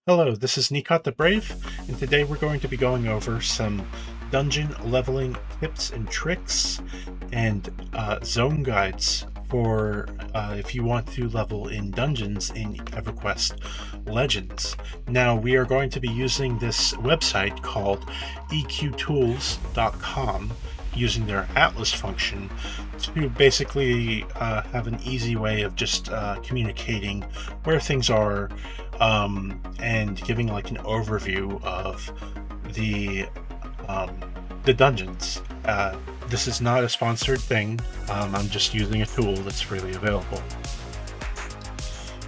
Hello, this is Nikot the Brave, and today we're going to be going over some dungeon leveling tips and tricks and zone guides for if you want to level in dungeons in EverQuest Legends. Now, we are going to be using this website called EQTools.com, using their Atlas function to basically have an easy way of just communicating where things are, and giving like an overview of the dungeons. This is not a sponsored thing. I'm just using a tool that's freely available.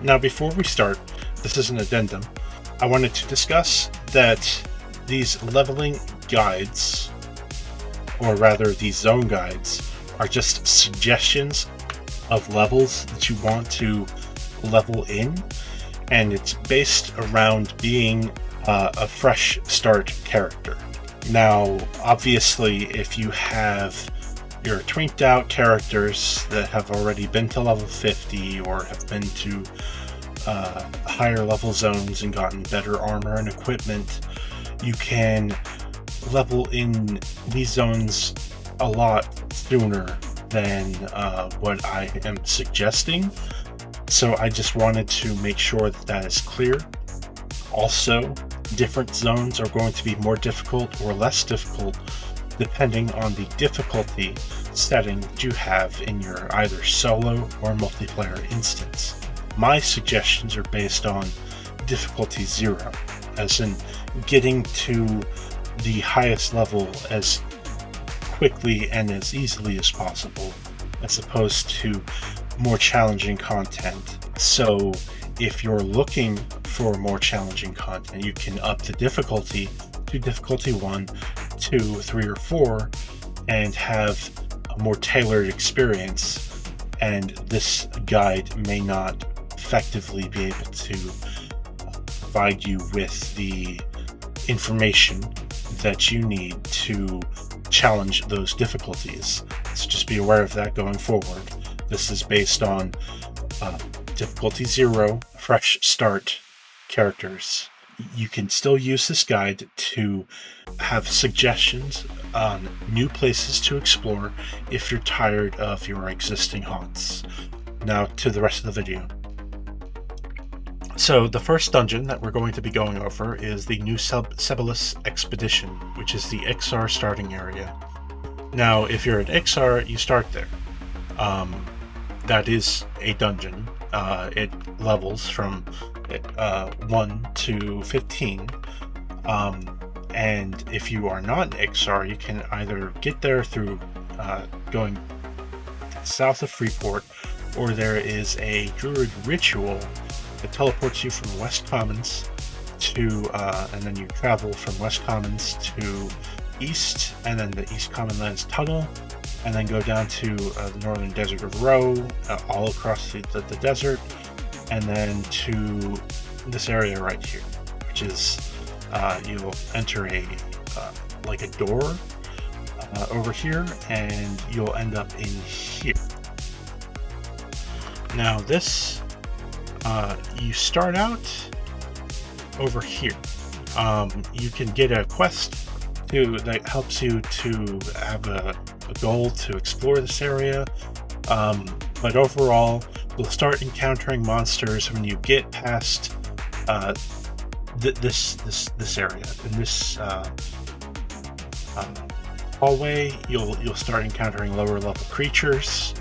Now, before we start, this is an addendum. I wanted to discuss that these leveling guides, or rather these zone guides, are just suggestions of levels that you want to level in, and it's based around being a fresh start character. Now, obviously, if you have your twinked out characters that have already been to level 50 or have been to higher level zones and gotten better armor and equipment, you can level in these zones a lot sooner than what I am suggesting. So I just wanted to make sure that that is clear. Also, different zones are going to be more difficult or less difficult depending on the difficulty setting that you have in your either solo or multiplayer instance. My suggestions are based on difficulty 0, as in getting to the highest level as quickly and as easily as possible, as opposed to more challenging content. So if you're looking for more challenging content, you can up the difficulty to difficulty 1, 2, 3, or 4 and have a more tailored experience, and this guide may not effectively be able to provide you with the information that you need to challenge those difficulties. So just be aware of that going forward. This is based on difficulty 0, fresh start characters. You can still use this guide to have suggestions on new places to explore if you're tired of your existing haunts. Now to the rest of the video. So the first dungeon that we're going to be going over is the new Sebilis Expedition, which is the XR starting area. Now, if you're an XR, you start there. That is a dungeon. It levels from 1 to 15. And if you are not an XR, you can either get there through going south of Freeport, or there is a druid ritual that teleports you from West Commons to, and then you travel from West Commons to east, and then the East Commonlands Tunnel, and then go down to the Northern Desert of Roe, all across the desert, and then to this area right here, which is you'll enter a like a door over here, and you'll end up in here. Now this you start out over here. You can get a quest that helps you to have a goal to explore this area, but overall you'll start encountering monsters when you get past this area. In this hallway, you'll start encountering lower level creatures,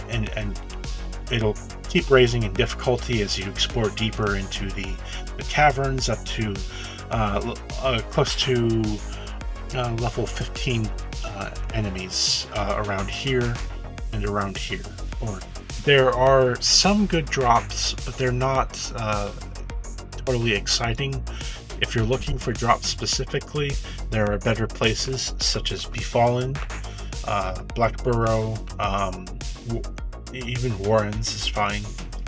and it'll keep raising in difficulty as you explore deeper into the caverns, up to close to level 15 enemies around here and around here. Or there are some good drops, but they're not totally exciting. If you're looking for drops specifically, there are better places such as Befallen, Blackburrow, even Warren's is fine.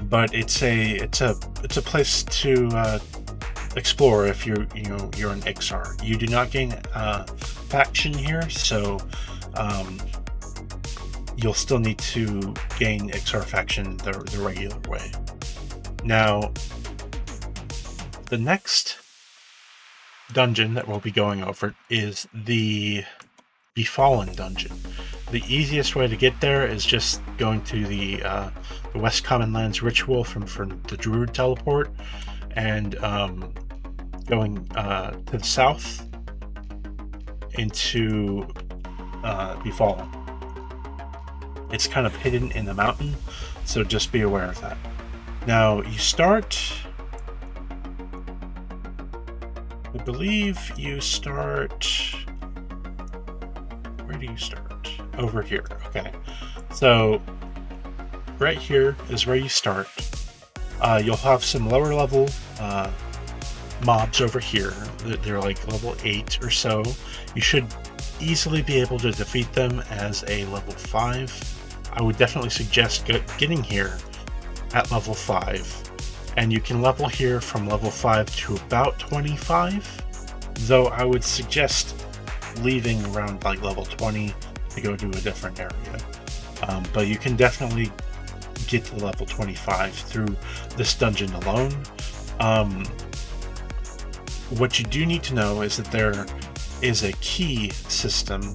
But it's a place to explore if you're an XR. You do not gain faction here, so you'll still need to gain XR faction the regular way. Now, the next dungeon that we'll be going over is the Befallen dungeon. The easiest way to get there is just going to the West Common Lands ritual from the Druid teleport, and going to the south into Befallen. It's kind of hidden in the mountain, so just be aware of that. Now you start, I believe you start, where do you start? Over here. Okay, so right here is where you start. You'll have some lower level mobs over here. They're like level 8 or so. You should easily be able to defeat them as a level 5. I would definitely suggest getting here at level 5, and you can level here from level 5 to about 25, though I would suggest leaving around like level 20 to go to a different area. But you can definitely get to level 25 through this dungeon alone. What you do need to know is that there is a key system,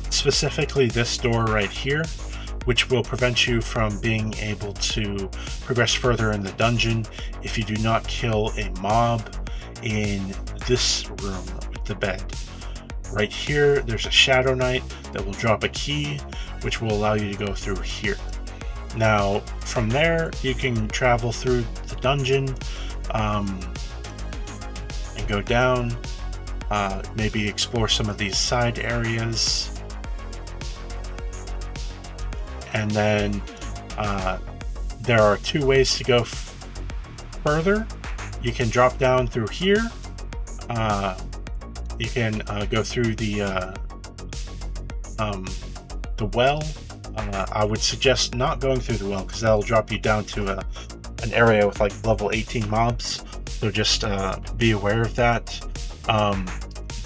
specifically this door right here, which will prevent you from being able to progress further in the dungeon if you do not kill a mob in this room with the bed. Right here, there's a Shadow Knight that will drop a key, which will allow you to go through here. Now, from there, you can travel through the dungeon and go down, maybe explore some of these side areas. And then there are two ways to go further. You can drop down through here. You can go through the well. I would suggest not going through the well because that'll drop you down to an area with like level 18 mobs. So just be aware of that.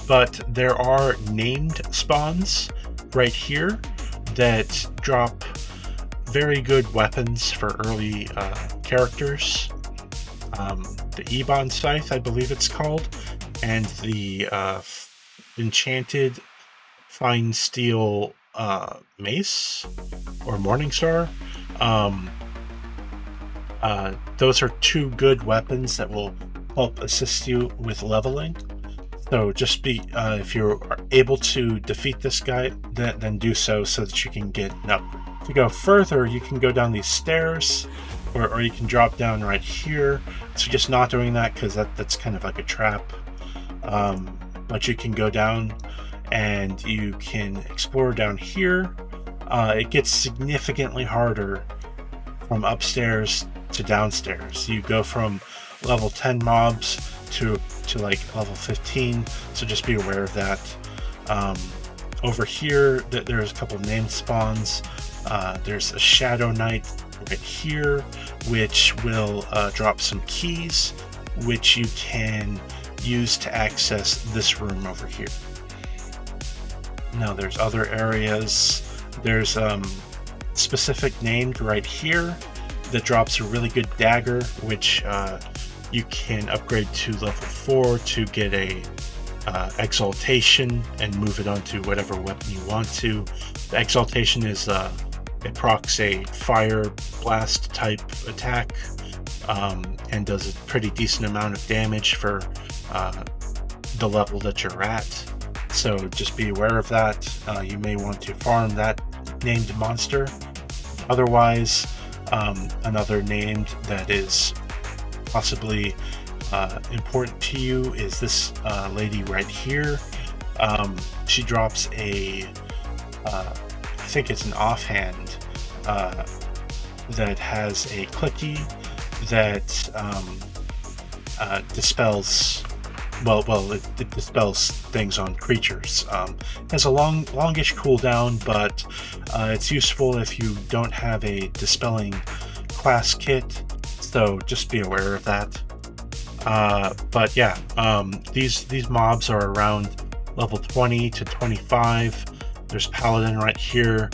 But there are named spawns right here that drop very good weapons for early characters. The Ebon Scythe, I believe it's called, and the Enchanted Fine Steel Mace or Morningstar. Those are two good weapons that will help assist you with leveling. So just be, if you're able to defeat this guy, then do so that you can get an upgrade. To go further, you can go down these stairs, or you can drop down right here. So just not doing that because that's kind of like a trap. But you can go down and you can explore down here. It gets significantly harder from upstairs to downstairs. You go from level 10 mobs to like level 15, so just be aware of that. Over here, there's a couple named spawns. There's a Shadow Knight right here, which will drop some keys, which you can use to access this room over here. Now there's other areas. There's specific named right here that drops a really good dagger, which you can upgrade to level 4 to get a exaltation and move it onto whatever weapon you want to. The exaltation is it procs a fire blast type attack and does a pretty decent amount of damage for the level that you're at. So just be aware of that. You may want to farm that named monster. Otherwise, another named that is possibly important to you is this lady right here. She drops a I think it's an offhand that has a clicky that dispels it dispels things on creatures. Has a longish cooldown, but it's useful if you don't have a dispelling class kit, so just be aware of that. But yeah, these mobs are around level 20 to 25. There's Paladin right here,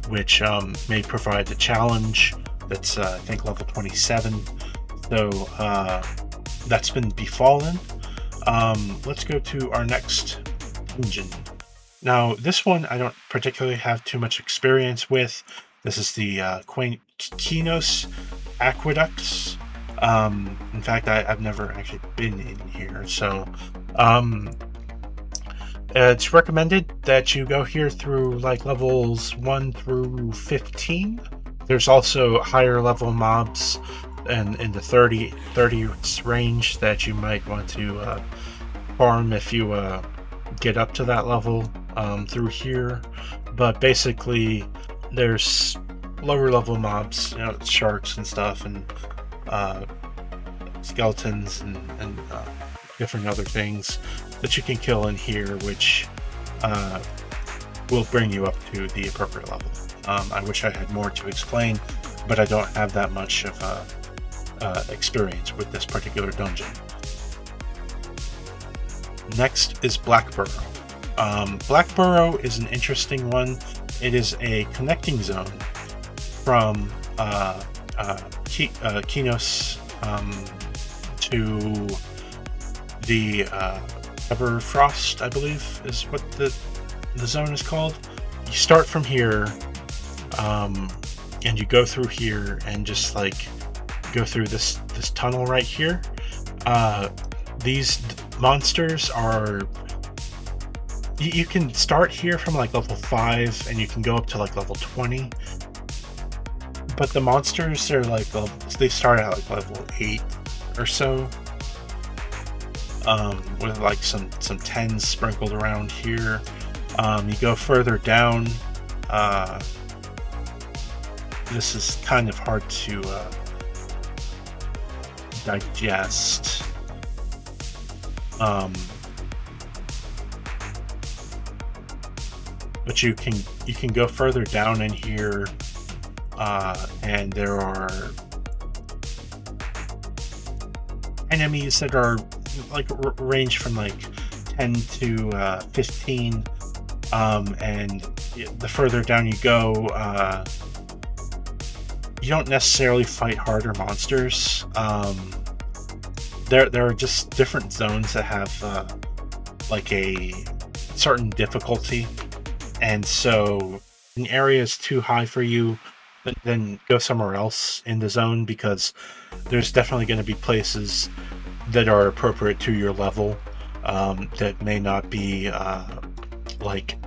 which may provide a challenge that's I think level 27. So That's been Befallen. Let's go to our next dungeon. Now, this one I don't particularly have too much experience with. This is the Qeynos Aqueducts. In fact, I've never actually been in here, so it's recommended that you go here through like levels 1 through 15. There's also higher level mobs and in the 30 range that you might want to farm if you get up to that level through here. But basically there's lower level mobs, sharks and stuff, and skeletons and different other things that you can kill in here, which will bring you up to the appropriate level. I wish I had more to explain, but I don't have that much of experience with this particular dungeon. Next is Blackburrow. Blackburrow is an interesting one. It is a connecting zone from Qeynos to the Permafrost, I believe is what the zone is called. You start from here, and you go through here and just like go through this tunnel right here. These monsters are, you can start here from like level 5 and you can go up to like level 20, but the monsters are like, they start at like level 8 or so, with like some 10s sprinkled around here. You go further down, this is kind of hard to digest. But you can go further down in here, and there are enemies that are like range from like 10 to 15, and the further down you go, you don't necessarily fight harder monsters. There are just different zones that have like a certain difficulty, and so an area is too high for you, then go somewhere else in the zone, because there's definitely going to be places that are appropriate to your level, that may not be like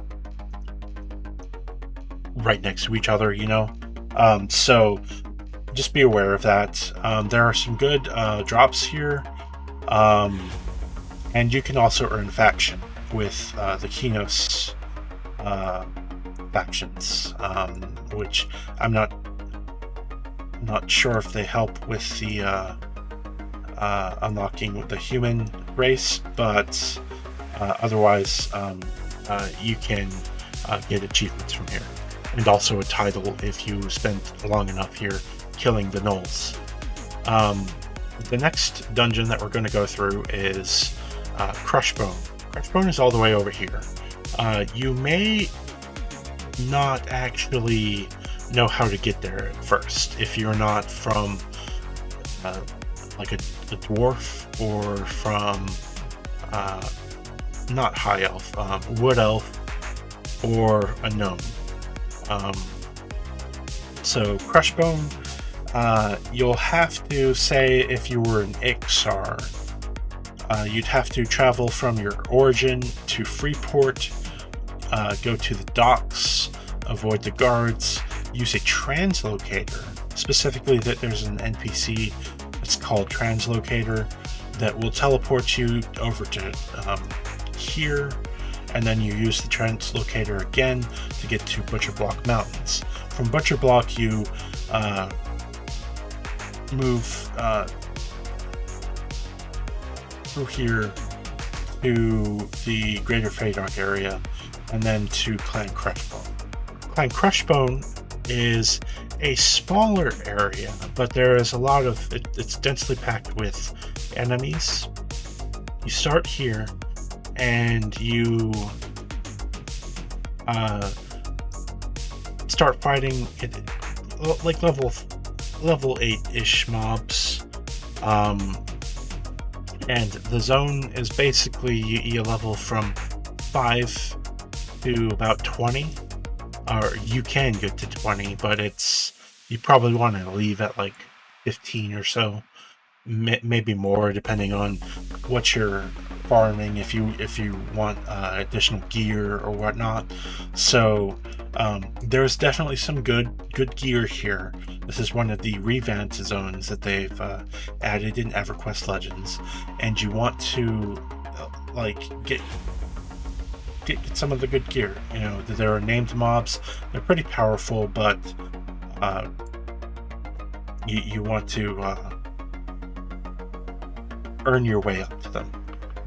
right next to each other, so just be aware of that. There are some good drops here, and you can also earn faction with the Qeynos factions, which I'm not sure if they help with the unlocking with the human race, but otherwise you can get achievements from here, and also a title if you spend long enough here killing the gnolls. The next dungeon that we're going to go through is Crushbone. Crushbone is all the way over here. You may not actually know how to get there at first if you're not from like a dwarf, or from not high elf, wood elf, or a gnome. So Crushbone, you'll have to say, if you were an Ixar, you'd have to travel from your origin to Freeport, go to the docks, avoid the guards, use a translocator. Specifically, that there's an NPC that's called Translocator that will teleport you over to here, and then you use the Translocator again to get to Butcher Block Mountains. From Butcher Block, you move through here to the Greater Feydark area, and then to Clan Crushbone. Clan Crushbone is a smaller area, but there is a lot of it's densely packed with enemies. You start here, and you start fighting like level 8-ish mobs, And the zone is basically you level from 5 to about 20, or you can get to 20, but you probably want to leave at like 15 or so, maybe more, depending on what you're farming, if you want additional gear or whatnot. So there's definitely some good gear here. This is one of the revamped zones that they've added in EverQuest Legends, and you want to like get some of the good gear. You know, there are named mobs. They're pretty powerful, but you want to earn your way up to them.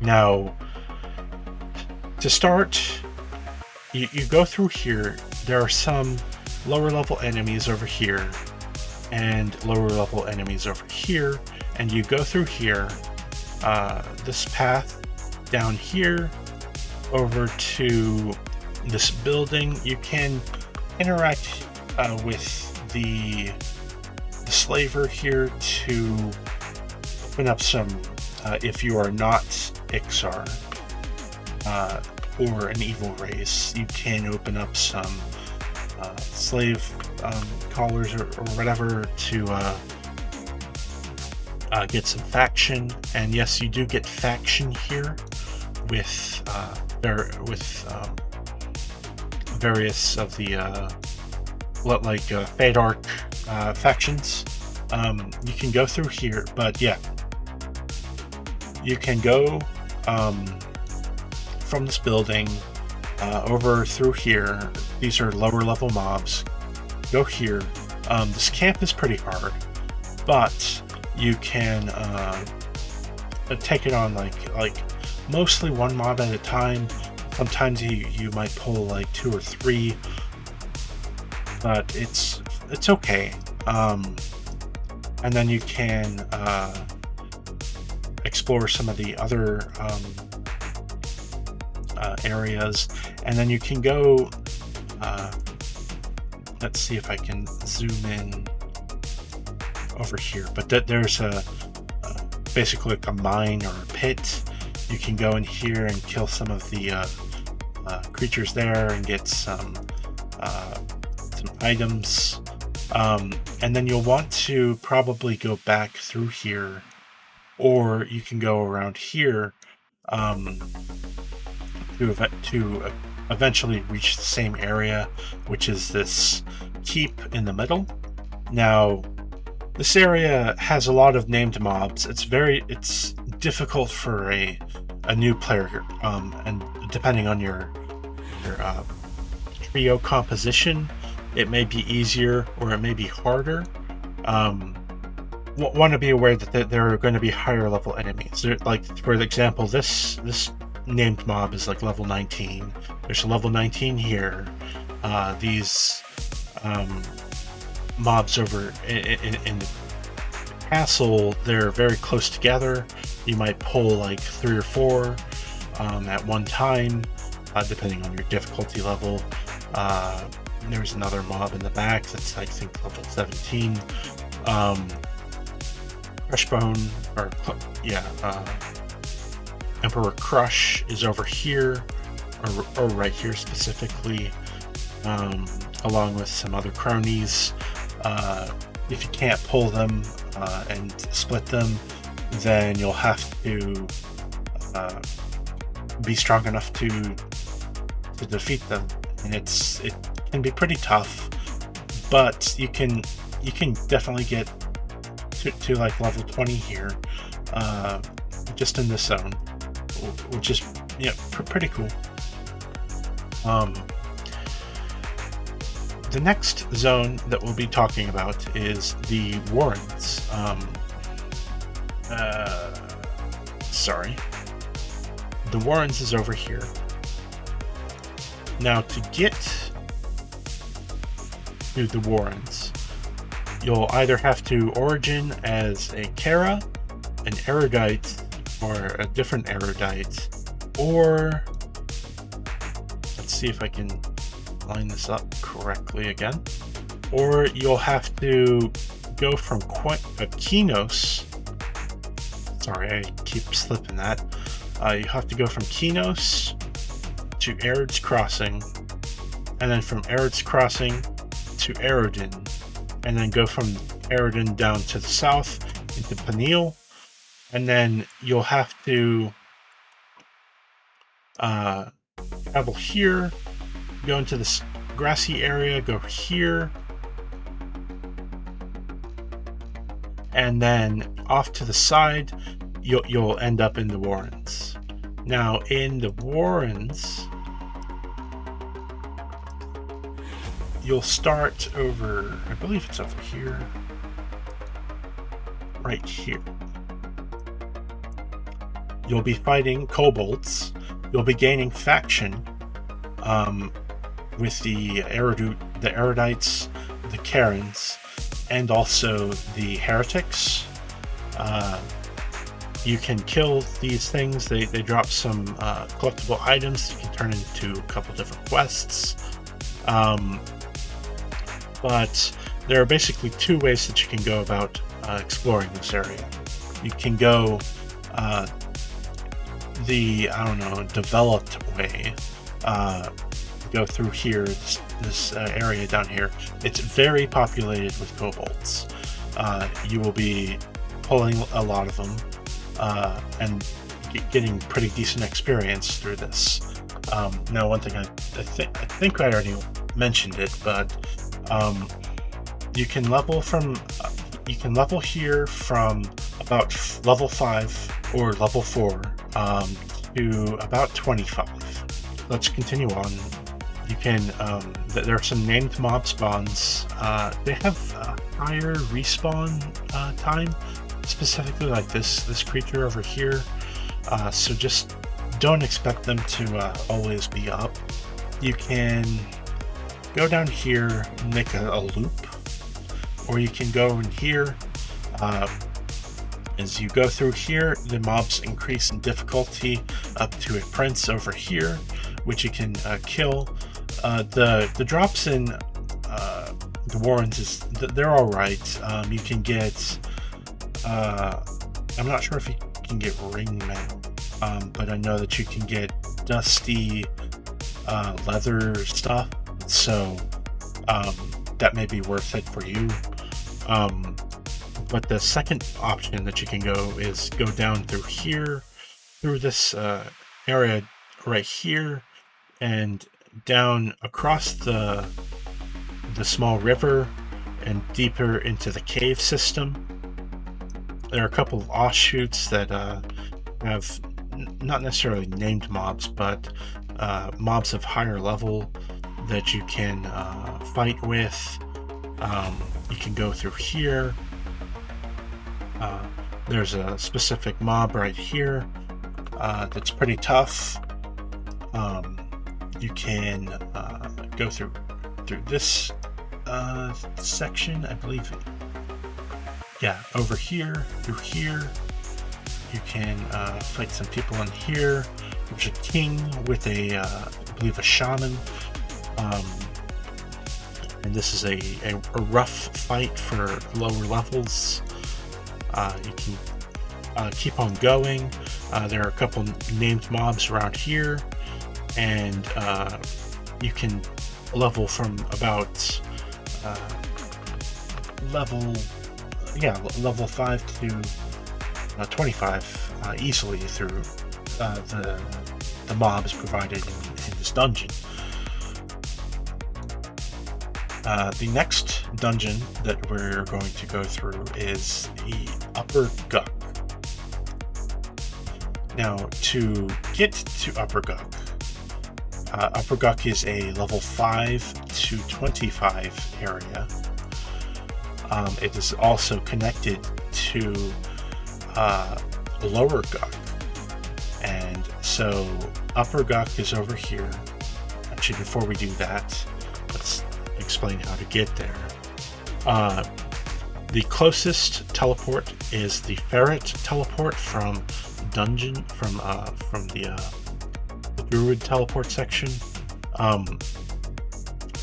Now, to start, you go through here. There are some lower level enemies over here and lower level enemies over here, and you go through here, this path down here over to this building. You can interact with the slaver here to open up some, if you are not Ixar or an evil race, you can open up some slave collars or whatever to get some faction. And yes, you do get faction here with various of the Fade Arc factions. You can go through here, but yeah, you can go from this building over through here. These are lower level mobs. Go here. This camp is pretty hard, but you can take it on like mostly one mob at a time. Sometimes you might pull like 2 or 3, but it's okay. And then you can explore some of the other areas, and then you can go. Let's see if I can zoom in over here. But there's basically like a mine or a pit. You can go in here and kill some of the creatures there and get some items. And then you'll want to probably go back through here, or you can go around here to eventually reach the same area, which is this keep in the middle. Now, this area has a lot of named mobs. It's difficult for a new player, and depending on your trio composition, it may be easier or it may be harder. Want to be aware that there are going to be higher level enemies. Like, for example, this named mob is like level 19. There's a level 19 here. These mobs over in the castle, they're very close together. You might pull like 3 or 4 at one time, depending on your difficulty level. There's another mob in the back that's, I think, level 17. Crushbone, or Emperor Crush is over here, or right here specifically, along with some other cronies. If you can't pull them and split them, then you'll have to be strong enough to defeat them, and it can be pretty tough. But you can definitely get to like level 20 here, just in this zone, which is pretty cool. The next zone that we'll be talking about is the Warrens. The Warrens is over here. Now, to get to the Warrens, you'll either have to origin as a Kara, an erudite, or a different erudite, or let's see if I can line this up correctly again, or you'll have to go from Qeynos Sorry, I keep slipping that. You have to go from Qeynos to Aird's Crossing, and then from Aird's Crossing to Aerodin, and then go from Aerodin down to the south into Peniel, and then you'll have to travel here, go into this grassy area, go here, and then off to the side, you'll end up in the Warrens. Now, in the Warrens, you'll start over, I believe it's over here, right here. You'll be fighting kobolds. You'll be gaining faction with the Erudites, the Karens, and also the heretics. You can kill these things. They drop some collectible items that you can turn into a couple different quests. But there are basically two ways that you can go about exploring this area. You can go the, I don't know, developed way. Go through here, this area down here. It's very populated with kobolds. You will be pulling a lot of them and getting pretty decent experience through this. Now, one thing I think I already mentioned it, but you can level here from about level 5 or level 4 to about 25. Let's continue on. You can, there are some named mob spawns. They have a higher respawn time, specifically like this creature over here. So just don't expect them to always be up. You can go down here and make a loop, or you can go in here. As you go through here, the mobs increase in difficulty up to a prince over here, which you can kill. The drops in the Warrens they're all right. You can get I'm not sure if you can get ring mail, but I know that you can get dusty leather stuff, so that may be worth it for you. But the second option that you can go is go down through here, through this area right here, and down across the small river and deeper into the cave system. There are a couple of offshoots that have not necessarily named mobs, but mobs of higher level that you can fight with. You can go through here. There's a specific mob right here that's pretty tough. You can go through this section, I believe. Yeah, over here, through here. You can fight some people in here. There's a king with I believe a shaman. And this is a rough fight for lower levels. You can keep on going. There are a couple named mobs around here, and you can level from about level 5 to 25 easily through the mobs provided in this dungeon. The next dungeon that we're going to go through is the Upper Guck. Now, to get to Upper Guck, Upper Guck is a level 5 to 25 area. It is also connected to Lower Guck, and so Upper Guck is over here. Actually, before we do that, let's explain how to get there. The closest teleport is the ferret teleport from dungeon, from the druid teleport section.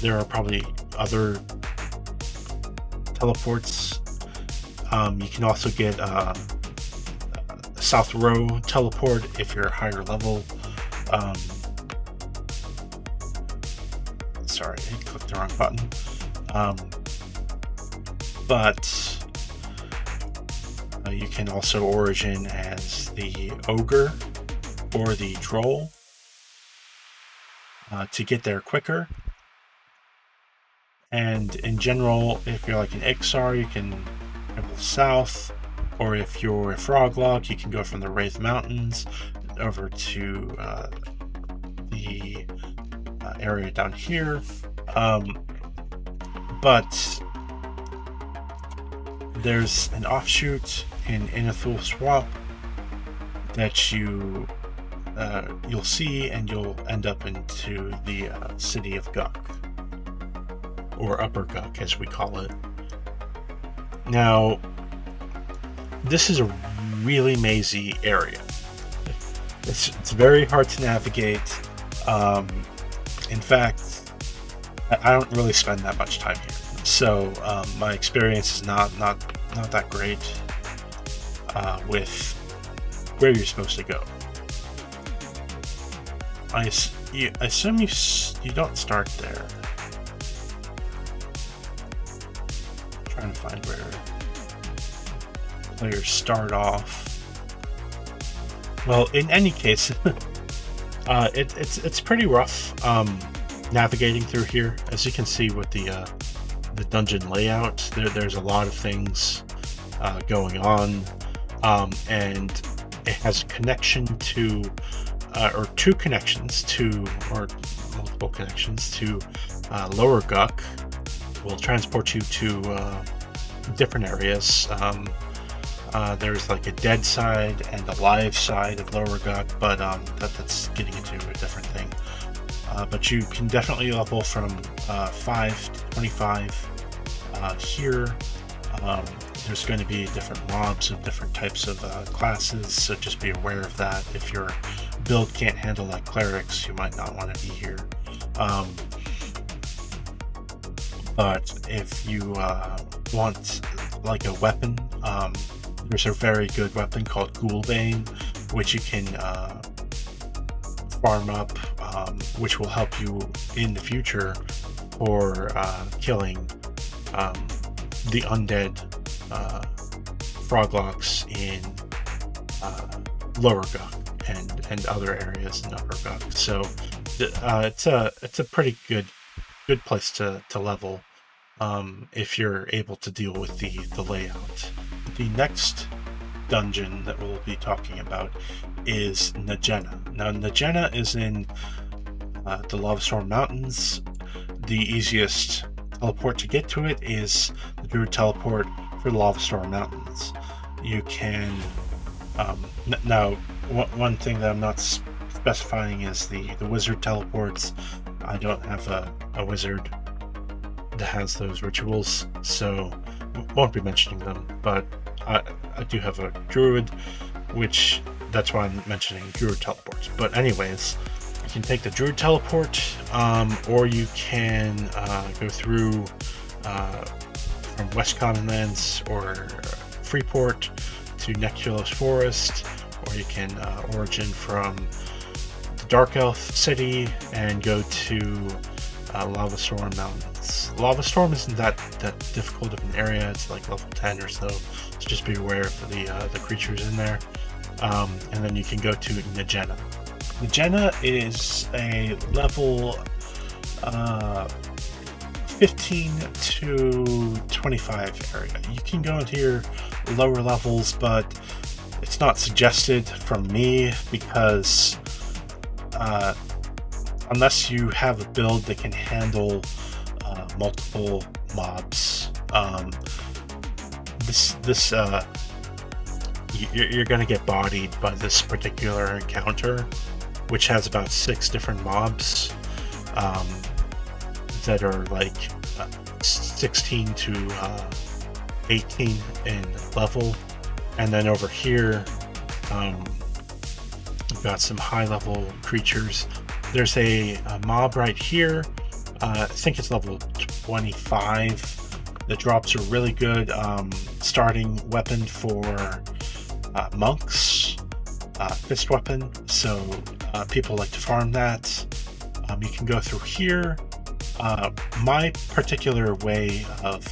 There are probably other teleports. You can also get south row teleport if you're higher level. Sorry, I clicked the wrong button. But you can also origin as the ogre or the troll to get there quicker. And in general, if you're like an Ixar, you can travel south, or if you're a Froglog, you can go from the Wraith Mountains over to the area down here. But there's an offshoot in Thule Swamp that you'll see, and you'll end up into the city of Guck, or Upper Guck as we call it. Now, this is a really mazy area. It's very hard to navigate. In fact, I don't really spend that much time here, so my experience is not that great with where you're supposed to go. I assume you don't start there. I'm trying to find where players start off. Well, in any case, it's pretty rough navigating through here. As you can see with the dungeon layout, there's a lot of things going on, and it has a connection to, or two connections to, or multiple connections to Lower Guck. Will transport you to different areas. There's like a dead side and a live side of Lower Guck, but that's getting into a different thing. But you can definitely level from 5 to 25 here. There's going to be different mobs of different types of classes, so just be aware of that. If your build can't handle like clerics, you might not want to be here. But if you want like a weapon, there's a very good weapon called Ghoulbane, which you can farm up, which will help you in the future for killing the undead Froglogs in Lower Guck and other areas in Upper Guck. So it's a pretty good place to level if you're able to deal with the layout. The next dungeon that we'll be talking about is Najena. Now, Najena is in the Lavastorm Mountains. The easiest teleport to get to it is the Druid teleport for the Lavastorm Mountains. You can now one thing that I'm not specifying is the wizard teleports. I don't have a wizard that has those rituals, so won't be mentioning them, but I do have a druid, which that's why I'm mentioning druid teleports. But anyways, you can take the druid teleport, or you can go through from West Commonlands or Freeport to Neculos Forest, or you can origin from the Dark Elf City and go to Lavastorm Mountains. Lavastorm isn't that difficult of an area. It's like level 10 or so. So just be aware of the creatures in there. And then you can go to Najena. Najena is a level 15 to 25 area. You can go into your lower levels, but it's not suggested from me because unless you have a build that can handle multiple mobs, you're going to get bodied by this particular encounter, which has about 6 different mobs that are like 16 to 18 in level. And then over here, we've got some high level creatures. There's a mob right here. I think it's level 25. The drops are really good. Starting weapon for monks. fist weapon, so people like to farm that. You can go through here. My particular way of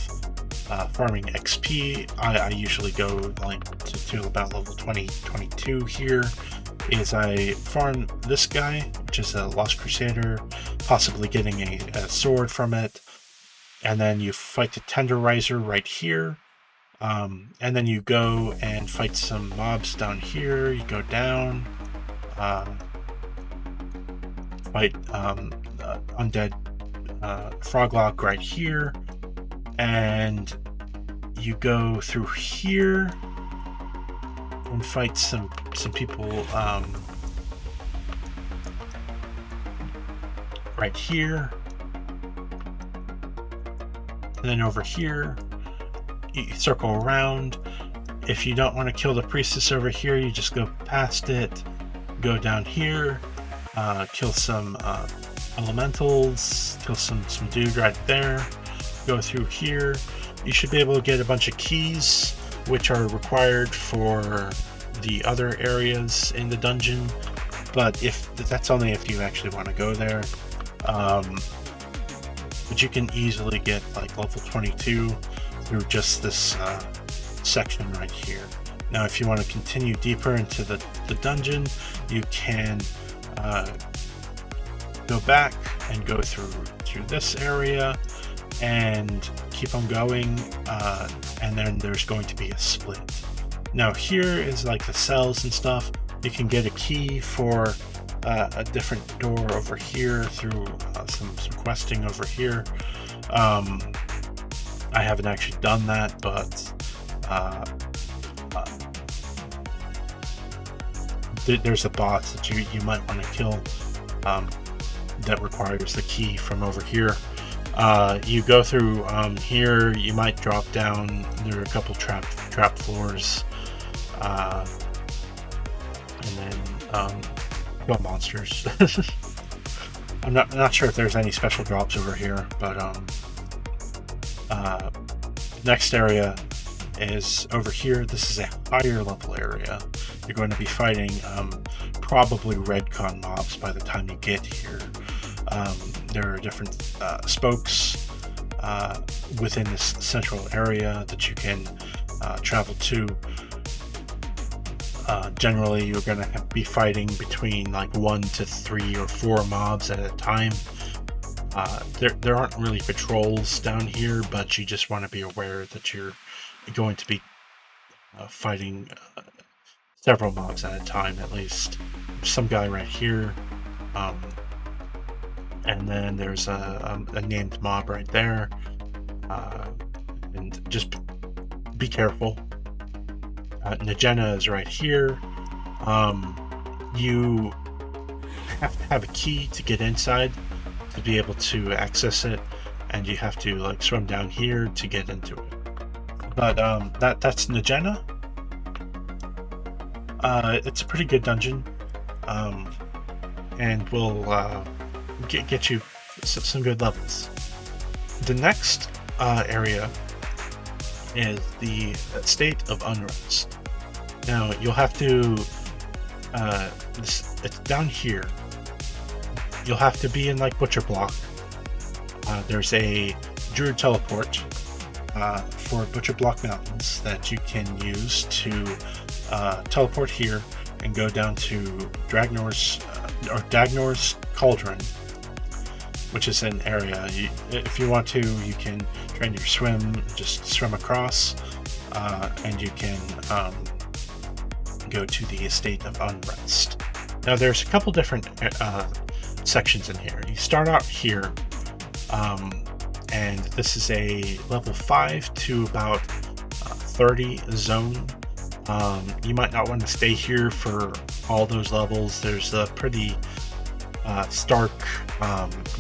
farming XP, I usually go like to about level 20-22 here, is I farm this guy, which is a Lost Crusader, possibly getting a sword from it, and then you fight the Tenderizer right here, and then you go and fight some mobs down here. You go down, fight undead Froglok right here, and you go through here and fight some people right here, and then over here you circle around. If you don't want to kill the priestess over here, you just go past it, go down here, kill some elementals, kill some dude right there, go through here. You should be able to get a bunch of keys, which are required for the other areas in the dungeon, but that's only if you actually want to go there. But you can easily get like level 22 through just this section right here. Now if you want to continue deeper into the dungeon, you can go back and go through this area and keep on going, and then there's going to be a split. Now here is like the cells and stuff. You can get a key for a different door over here through some questing over here. I haven't actually done that, but there's a boss that you might want to kill that requires the key from over here. You go through here, you might drop down. There are a couple trap floors, and then kill monsters. I'm not sure if there's any special drops over here, but next area is over here. This is a higher level area. You're going to be fighting probably redcon mobs by the time you get here. There are different spokes within this central area that you can travel to. Generally, you're going to be fighting between like 1 to 3 or 4 mobs at a time. There aren't really patrols down here, but you just want to be aware that you're going to be fighting several mobs at a time at least. There's some guy right here, and then there's a named mob right there, and just be careful. Najena is right here. You have to have a key to get inside to be able to access it, and you have to like swim down here to get into it. But that's Najena. It's a pretty good dungeon, and will get you some good levels. The next area is the state of Unrest. Now you'll have to it's down here. You'll have to be in like Butcher Block. There's a Druid teleport for Butcher Block Mountains that you can use to teleport here and go down to Dagnor's Cauldron, which is an area. If you want to, you can train your swim, just swim across, and you can go to the estate of Unrest. Now there's a couple different sections in here. You start out here, and this is a level 5 to about 30 zone. You might not want to stay here for all those levels. There's a pretty stark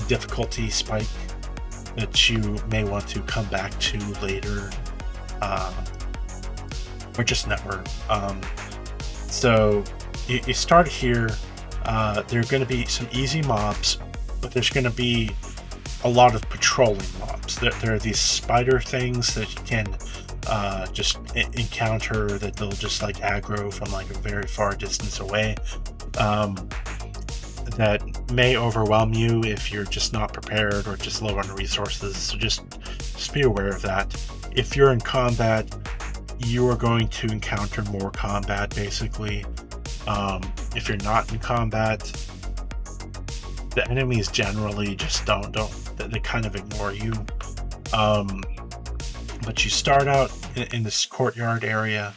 difficulty spike that you may want to come back to later, or just never. So you start here. There are going to be some easy mobs, but there's going to be a lot of patrolling mobs. There are these spider things that you can just encounter that they'll just like aggro from like a very far distance away. That may overwhelm you if you're just not prepared or just low on resources. So just be aware of that. If you're in combat, you are going to encounter more combat basically. If you're not in combat, the enemies generally just they kind of ignore you. But you start out in this courtyard area.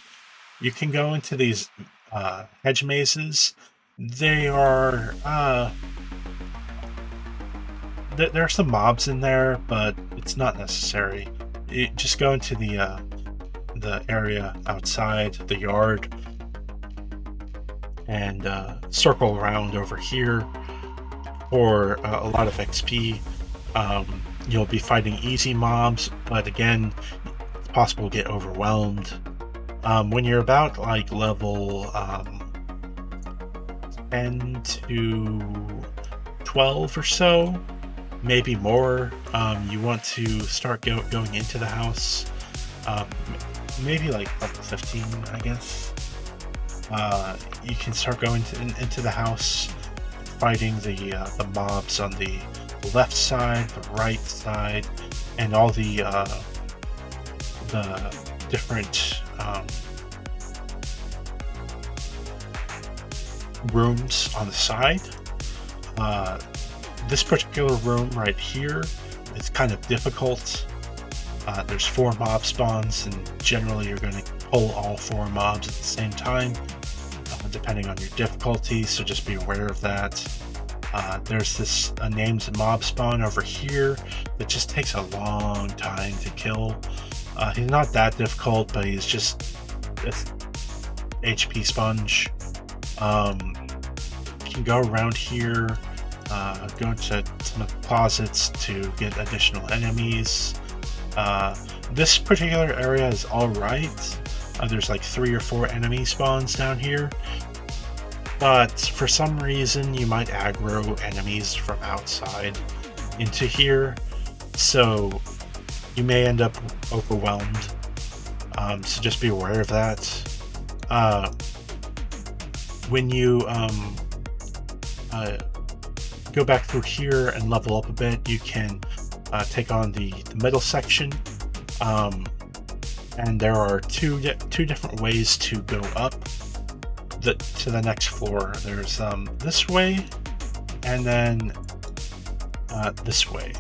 You can go into these hedge mazes. They are there are some mobs in there, but it's not necessary. You just go into the area outside the yard and circle around over here for a lot of XP. You'll be fighting easy mobs, but again, it's possible to get overwhelmed. When you're about like level 10 to 12 or so, maybe more, you want to start going into the house. Maybe like level 15, I guess. You can start going into the house, fighting the mobs on the left side, the right side, and all the different rooms on the side. This particular room right here is kind of difficult. There's 4 mob spawns, and generally you're going to pull all 4 mobs at the same time, depending on your difficulty, so just be aware of that. There's this named mob spawn over here that just takes a long time to kill. He's not that difficult, but he's just an HP sponge. You can go around here, go into some of the closets to get additional enemies. This particular area is alright. There's like 3 or 4 enemy spawns down here, but for some reason you might aggro enemies from outside into here, so you may end up overwhelmed. So just be aware of that. When you go back through here and level up a bit, you can take on the middle section, and there are two different ways to go up to the next floor. There's this way, and then this way.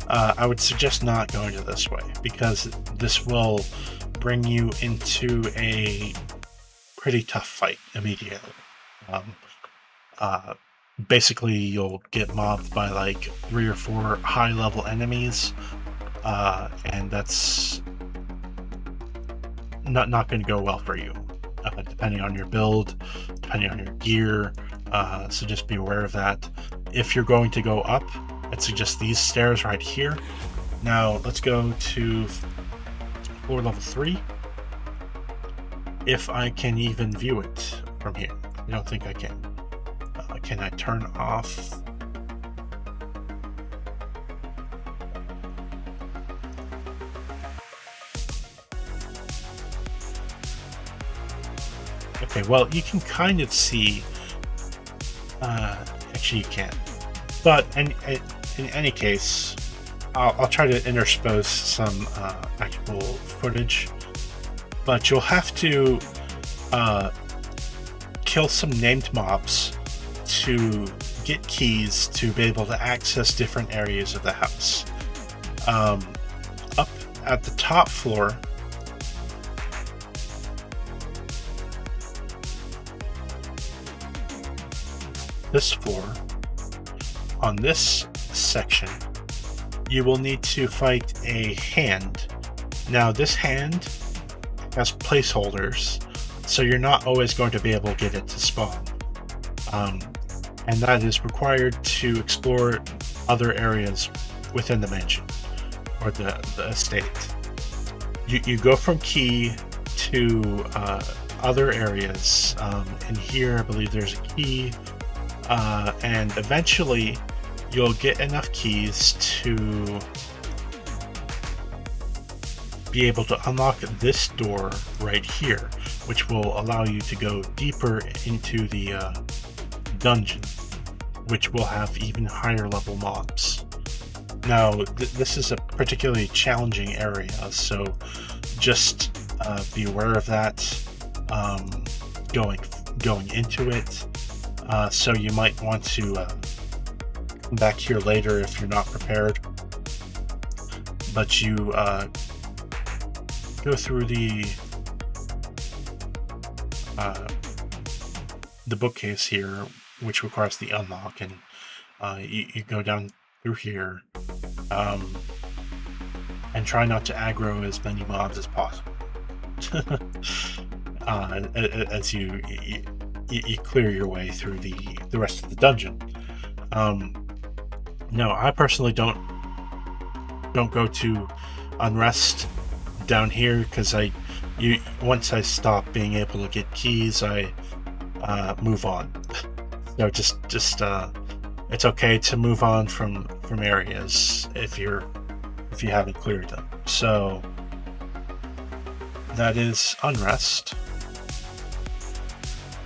I would suggest not going to this way, because this will bring you into a pretty tough fight immediately. Basically, you'll get mobbed by like 3 or 4 high-level enemies, and that's not going to go well for you, depending on your build, depending on your gear. So just be aware of that. If you're going to go up, I'd suggest these stairs right here. Now let's go to floor level 3. If I can even view it from here. I don't think I can. Can I turn off? Okay, well, you can kind of see. Actually, you can't. But in any case, I'll try to intersperse some actual footage. But you'll have to kill some named mobs to get keys to be able to access different areas of the house. Up at the top floor, this floor, on this section, you will need to fight a hand. Now this hand has placeholders, so you're not always going to be able to get it to spawn. And that is required to explore other areas within the mansion or the estate. You go from key to other areas. In here, I believe there's a key, and eventually you'll get enough keys to be able to unlock this door right here, which will allow you to go deeper into the dungeon, which will have even higher level mobs. Now, this is a particularly challenging area, so just be aware of that going into it. So you might want to come back here later if you're not prepared. But you go through the bookcase here, which requires the unlock, and you go down through here, and try not to aggro as many mobs as possible as you clear your way through the rest of the dungeon. No, I personally don't go to Unrest down here, because once I stop being able to get keys, I move on. So just it's okay to move on from areas if you haven't cleared them. So that is Unrest.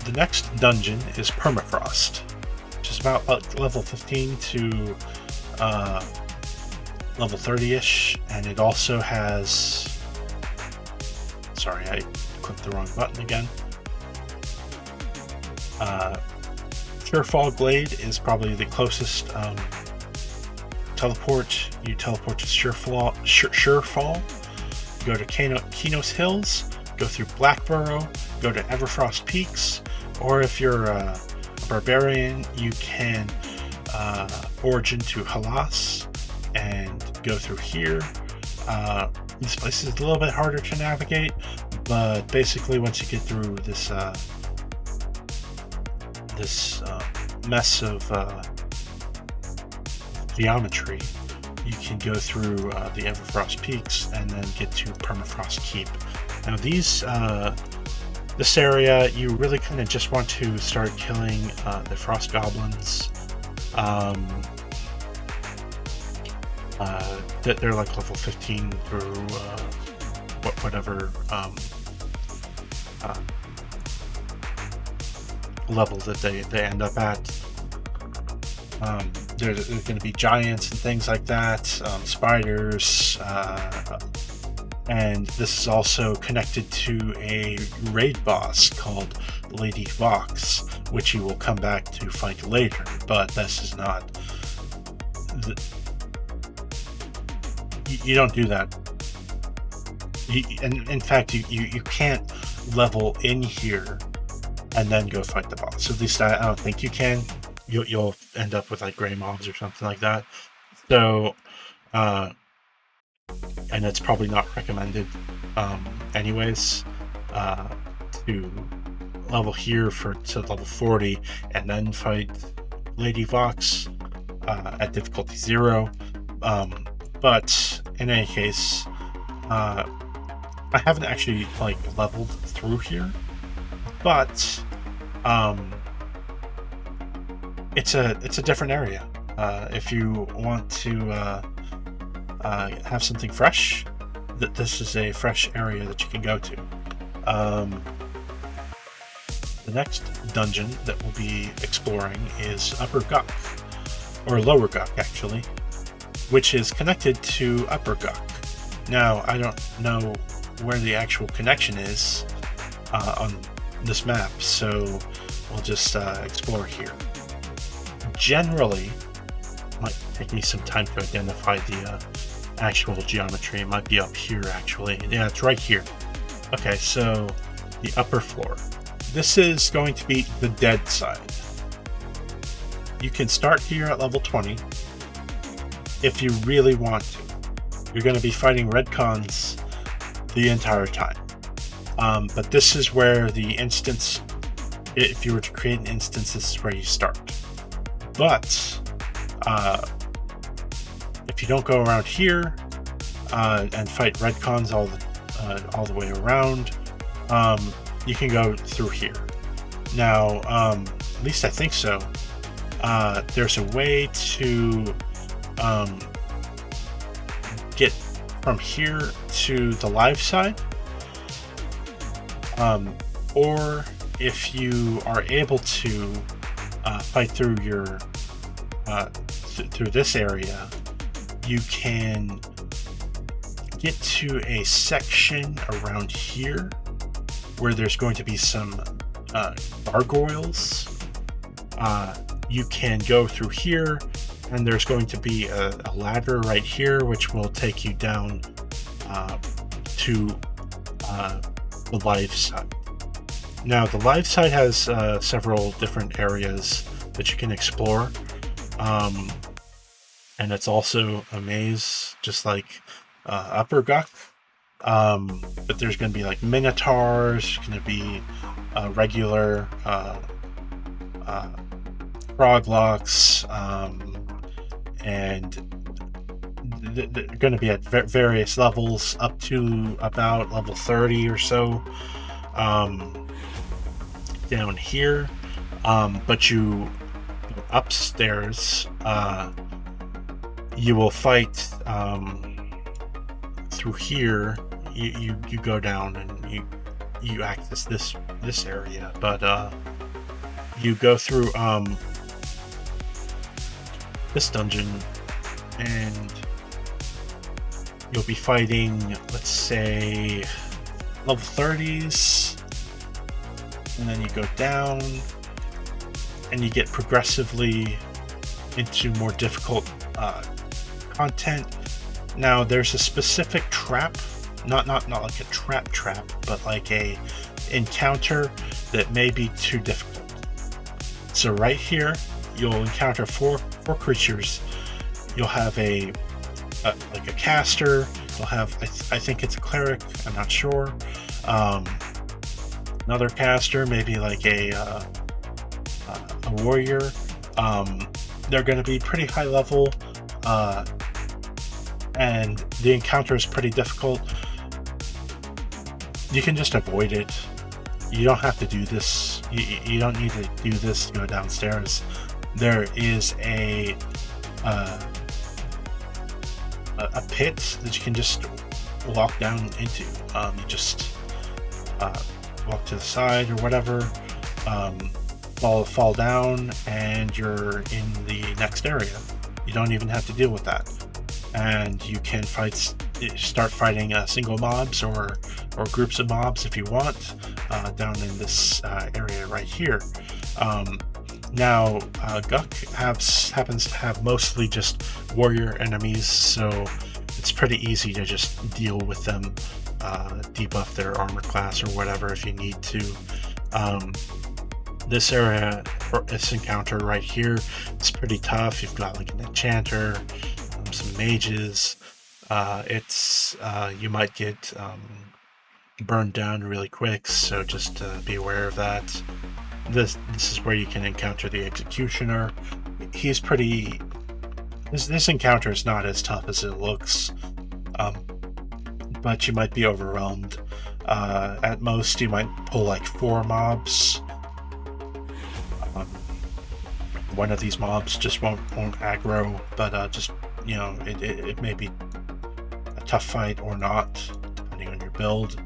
The next dungeon is Permafrost, which is about level 15 to level 30-ish, and it also has... Sorry, I clicked the wrong button again. Surefall Glade is probably the closest teleport. You teleport to Surefall. Go to Qeynos Hills, go through Blackburrow, go to Everfrost Peaks, or if you're a barbarian, you can origin to Halas and go through here. This place is a little bit harder to navigate, but basically once you get through this mess of geometry, you can go through the Everfrost Peaks and then get to Permafrost Keep. Now this area, you really kind of just want to start killing the frost goblins. They're like level 15 through whatever level that they end up at. There's going to be giants and things like that, spiders, and this is also connected to a raid boss called Lady Vox, which you will come back to fight later, but this is not... You don't do that. In fact, you can't level in here and then go fight the boss. At least I don't think you can. You'll end up with like gray mobs or something like that. So, and it's probably not recommended anyways, to level here to level 40 and then fight Lady Vox at difficulty 0. But in any case, I haven't actually like leveled through here, but it's a different area. If you want to have something fresh, this is a fresh area that you can go to. The next dungeon that we'll be exploring is Upper Guk, or Lower Guk actually, which is connected to Upper Guk. Now, I don't know where the actual connection is on this map, so we'll just explore here. Generally, it might take me some time to identify the actual geometry. It might be up here, actually. Yeah, it's right here. Okay, so the upper floor. This is going to be the dead side. You can start here at level 20 if you really want to. You're going to be fighting redcons the entire time. But this is where the instance, if you were to create an instance, this is where you start. But if you don't go around here and fight redcons all the way around, you can go through here. Now, at least I think so. There's a way to get from here to the live side, or if you are able to fight through your through this area, you can get to a section around here where there's going to be some gargoyles. You can go through here, and there's going to be a ladder right here which will take you down to the live side. Now the live side has several different areas that you can explore, and it's also a maze just like Upper Guck, but there's going to be like minotaurs, going to be regular froglocks, and they're going to be at various levels up to about level 30 or so down here. But you upstairs, you will fight through here. You go down and you access this area, but you go through this dungeon, and you'll be fighting, let's say, level 30s, and then you go down and you get progressively into more difficult content. Now there's a specific trap, not like a trap, but like a encounter that may be too difficult. So right here, you'll encounter four creatures. You'll have like a caster. You'll have, I think it's a cleric, I'm not sure. Another caster, maybe like a warrior. They're going to be pretty high level, and the encounter is pretty difficult. You can just avoid it. You don't have to do this. You don't need to do this to go downstairs. There is a pit that you can just walk down into. You just walk to the side or whatever, fall down, and you're in the next area. You don't even have to deal with that, and you can start fighting single mobs or groups of mobs if you want, down in this area right here. Now Guck happens to have mostly just warrior enemies, so it's pretty easy to just deal with them, debuff their armor class or whatever if you need to. This area, or this encounter right here, is pretty tough. You've got like an enchanter, some mages. You might get burned down really quick, so just be aware of that. This is where you can encounter the executioner. He's pretty. This encounter is not as tough as it looks, but you might be overwhelmed. At most, you might pull like 4 mobs. One of these mobs just won't aggro, but just, you know, it may be a tough fight or not, depending on your build.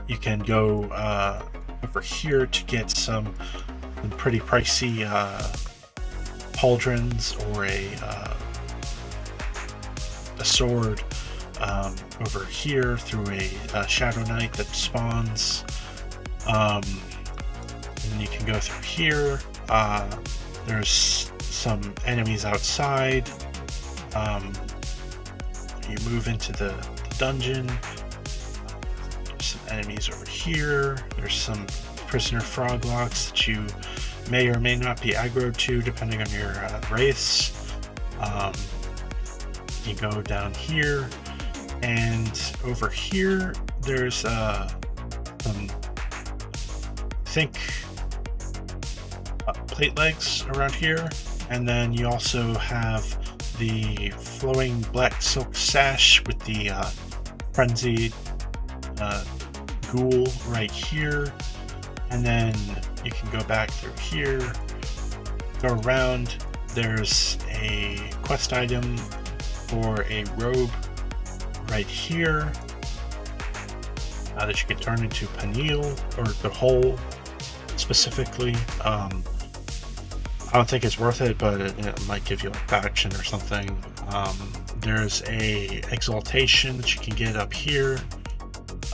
You can go over here to get some pretty pricey pauldrons or a sword over here through a Shadow Knight that spawns. And you can go through here. There's some enemies outside. You move into the dungeon. There's some enemies over here. There's some prisoner froglocks that you may or may not be aggroed to depending on your race. You go down here, and over here there's some, I think, plate legs around here, and then you also have the flowing black silk sash with the frenzied ghoul right here, and then you can go back through here, go around. There's a quest item for a robe right here that you can turn into Panil or the hole specifically. I don't think it's worth it, but it might give you a faction or something. There's a exaltation that you can get up here,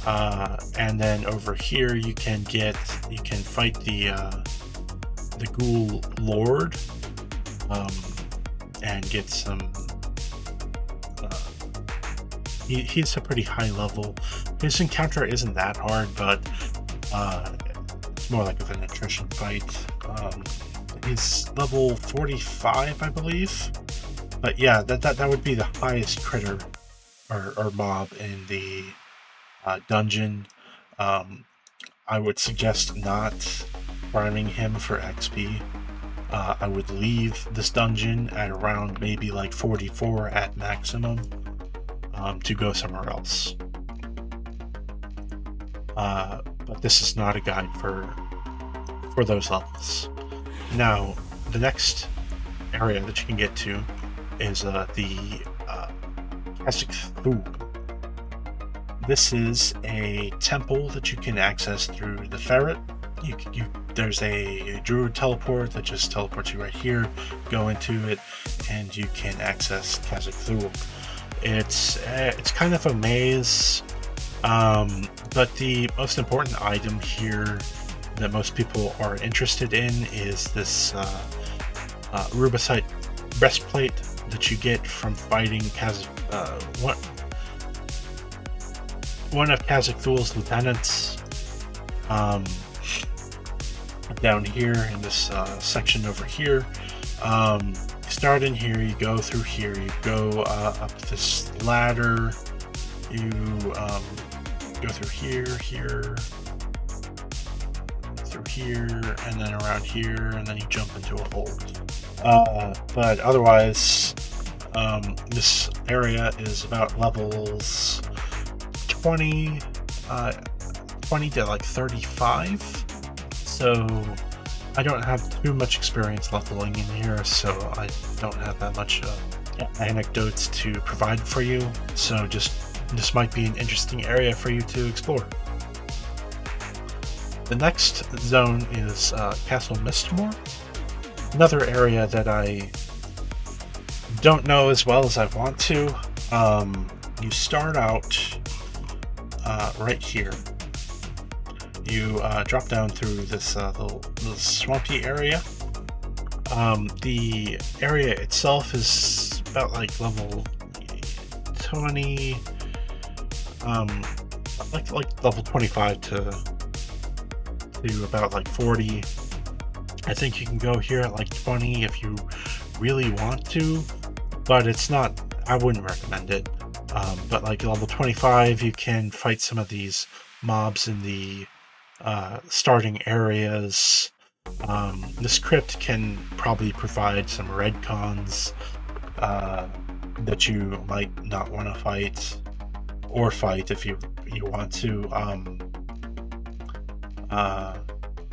and then over here you can fight the Ghoul Lord, and get some. He's a pretty high level. His encounter isn't that hard, but it's more like an attrition fight. He's level 45, I believe. But yeah, that would be the highest critter or mob in the dungeon. I would suggest not farming him for XP. I would leave this dungeon at around maybe like 44 at maximum, to go somewhere else. But this is not a guide for those levels. Now, the next area that you can get to is the Cazic Thule. This is a temple that you can access through the ferret. There's a druid teleport that just teleports you right here. Go into it, and you can access Cazic Thule. It's kind of a maze, but the most important item here that most people are interested in is this rubicite breastplate that you get from fighting one of Cazic Thule's lieutenants. Down here in this section over here. You start in here, you go through here, you go up this ladder, you go through here, through here, and then around here, and then you jump into a hole. But otherwise, this area is about levels 20 to like 35. So I don't have too much experience leveling in here, so I don't have that much anecdotes to provide for you. So this might be an interesting area for you to explore. The next zone is Castle Mistmoore, another area that I don't know as well as I want to. You start out right here. You drop down through this little swampy area. The area itself is about like level 20, like level 25 to about like 40. I think you can go here at like 20 if you really want to, but it's not. I wouldn't recommend it. But like level 25, you can fight some of these mobs in the starting areas. This crypt can probably provide some redcons that you might not want to fight, or fight if you want to.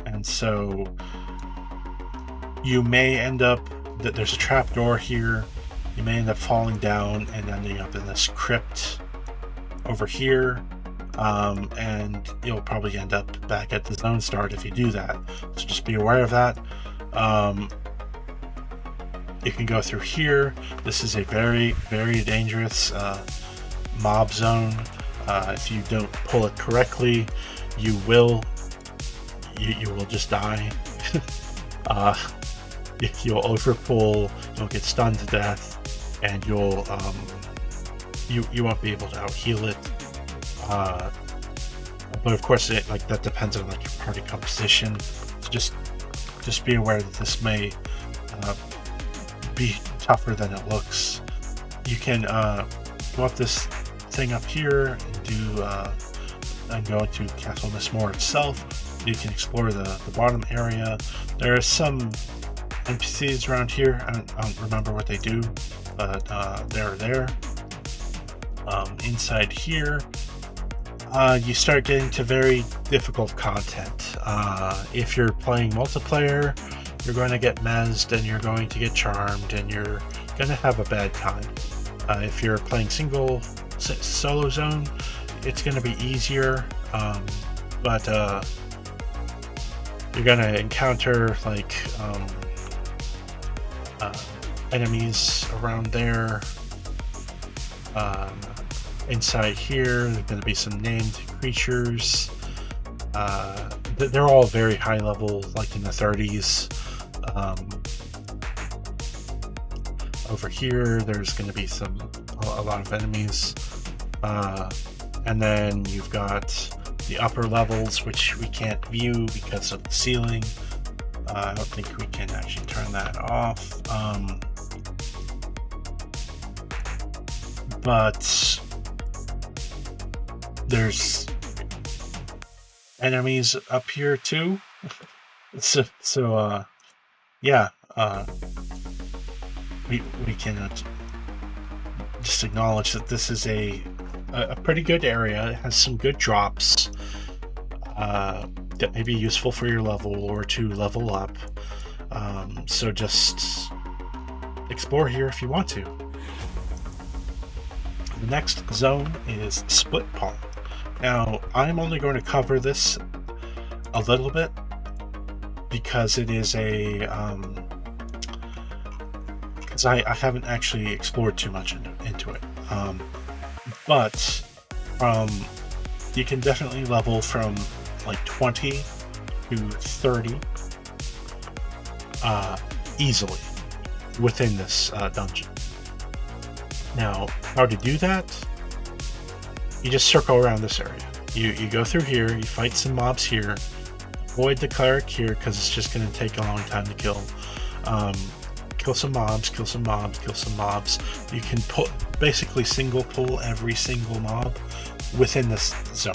And so you may end up that there's a trap door here. You may end up falling down and ending up in this crypt over here. And you'll probably end up back at the zone start if you do that. So just be aware of that. You can go through here. This is a very, very dangerous mob zone. If you don't pull it correctly, you will just die. You'll overpull, you'll get stunned to death, and you won't be able to out heal it. But of course, that depends on like your party composition. So just be aware that this may be tougher than it looks. You can go up this thing up here and do and go into Castle Mistmoore itself. You can explore the bottom area. There are some NPCs around here. I don't remember what they do, but they're there. Inside here, you start getting to very difficult content. If you're playing multiplayer, you're going to get mezzed and you're going to get charmed and you're going to have a bad time. If you're playing solo zone, it's going to be easier, but you're going to encounter like enemies around there. Inside here, there's going to be some named creatures. They're all very high level, like in the 30s. Over here, there's going to be a lot of enemies. And then you've got the upper levels, which we can't view because of the ceiling. I don't think we can actually turn that off. But there's enemies up here too. Yeah, we can just acknowledge that this is a pretty good area. It has some good drops that may be useful for your level or to level up. So just explore here if you want to. The next zone is Splitpaw. Now, I'm only going to cover this a little bit because it is because I haven't actually explored too much into it. But you can definitely level from like 20 to 30 easily within this dungeon. Now, how to do that? You just circle around this area. You go through here, you fight some mobs here, avoid the cleric here because it's just going to take a long time to kill. Kill some mobs, kill some mobs, kill some mobs. You can basically single pull every single mob within this zone.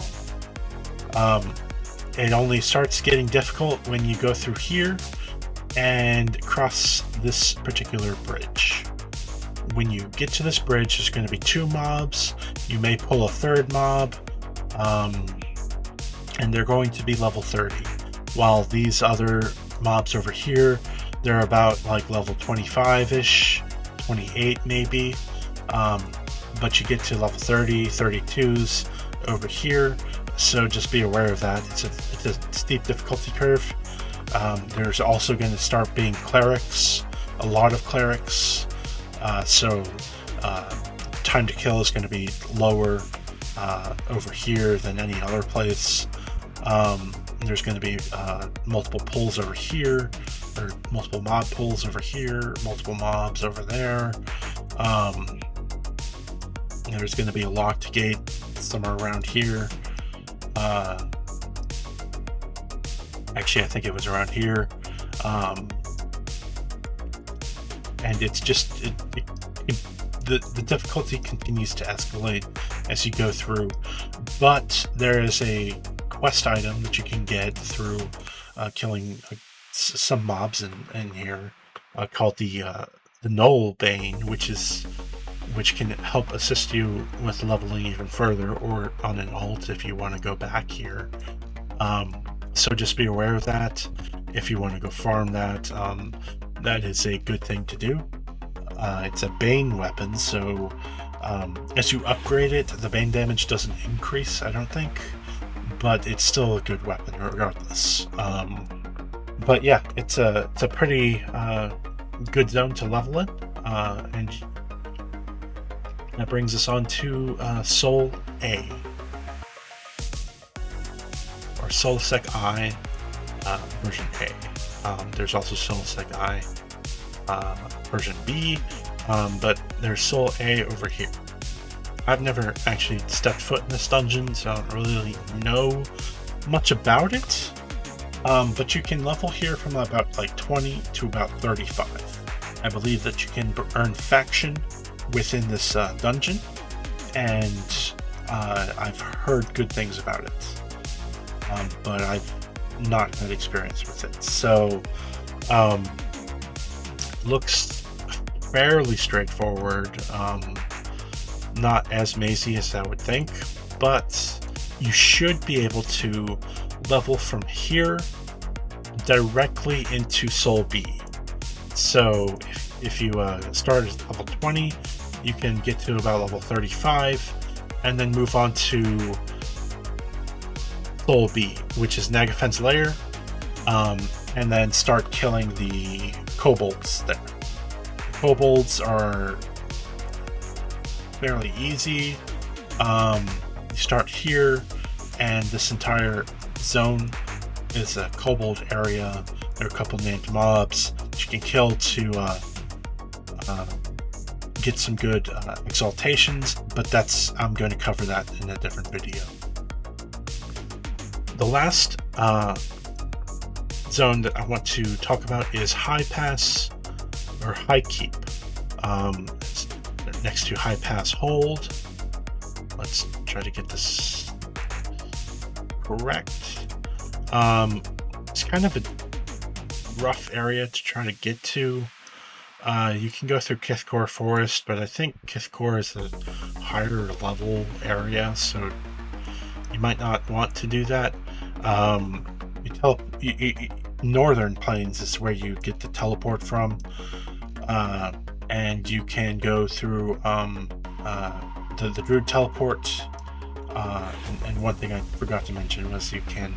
It only starts getting difficult when you go through here and cross this particular bridge. When you get to this bridge, there's going to be 2 mobs. You may pull a 3rd mob, and they're going to be level 30. While these other mobs over here, they're about like level 25-ish, 28 maybe. But you get to level 30, 32s over here. So just be aware of that. It's a steep difficulty curve. There's also going to start being clerics, a lot of clerics. So time to kill is going to be lower over here than any other place. There's going to be multiple pulls over here, or multiple mob pulls over here, multiple mobs over there. There's going to be a locked gate somewhere around here. Actually, I think it was around here. And it's just the difficulty continues to escalate as you go through, but there is a quest item that you can get through killing some mobs in here called the Null Bane, which can help assist you with leveling even further, or on an alt if you want to go back here. So just be aware of that. If you want to go farm that, that is a good thing to do. It's a Bane weapon, so as you upgrade it, the Bane damage doesn't increase, I don't think, but it's still a good weapon regardless. But yeah, it's a pretty good zone to level in, and that brings us on to SolA, or SolSecI version A. There's also SolSecI version B, but there's SolA over here. I've never actually stepped foot in this dungeon, so I don't really know much about it. But you can level here from about like 20 to about 35. I believe that you can earn faction within this dungeon, and I've heard good things about it, but I've not had experience with it. So looks fairly straightforward, not as mazy as I would think, but you should be able to level from here directly into SolB. So if you start at level 20, you can get to about level 35 and then move on to SolB, which is Nagafen's lair, and then start killing the kobolds there. The kobolds are fairly easy. You start here, and this entire zone is a kobold area. There are a couple named mobs that you can kill to get some good exaltations, but I'm going to cover that in a different video. The last zone that I want to talk about is High Pass, or Highkeep. It's next to High Pass Hold. Let's try to get this correct. It's kind of a rough area to try to get to. You can go through Kithcore Forest, but I think Kithcore is a higher level area, so you might not want to do that. Northern Plains is where you get the teleport from, and you can go through the Druid teleport. And one thing I forgot to mention was you can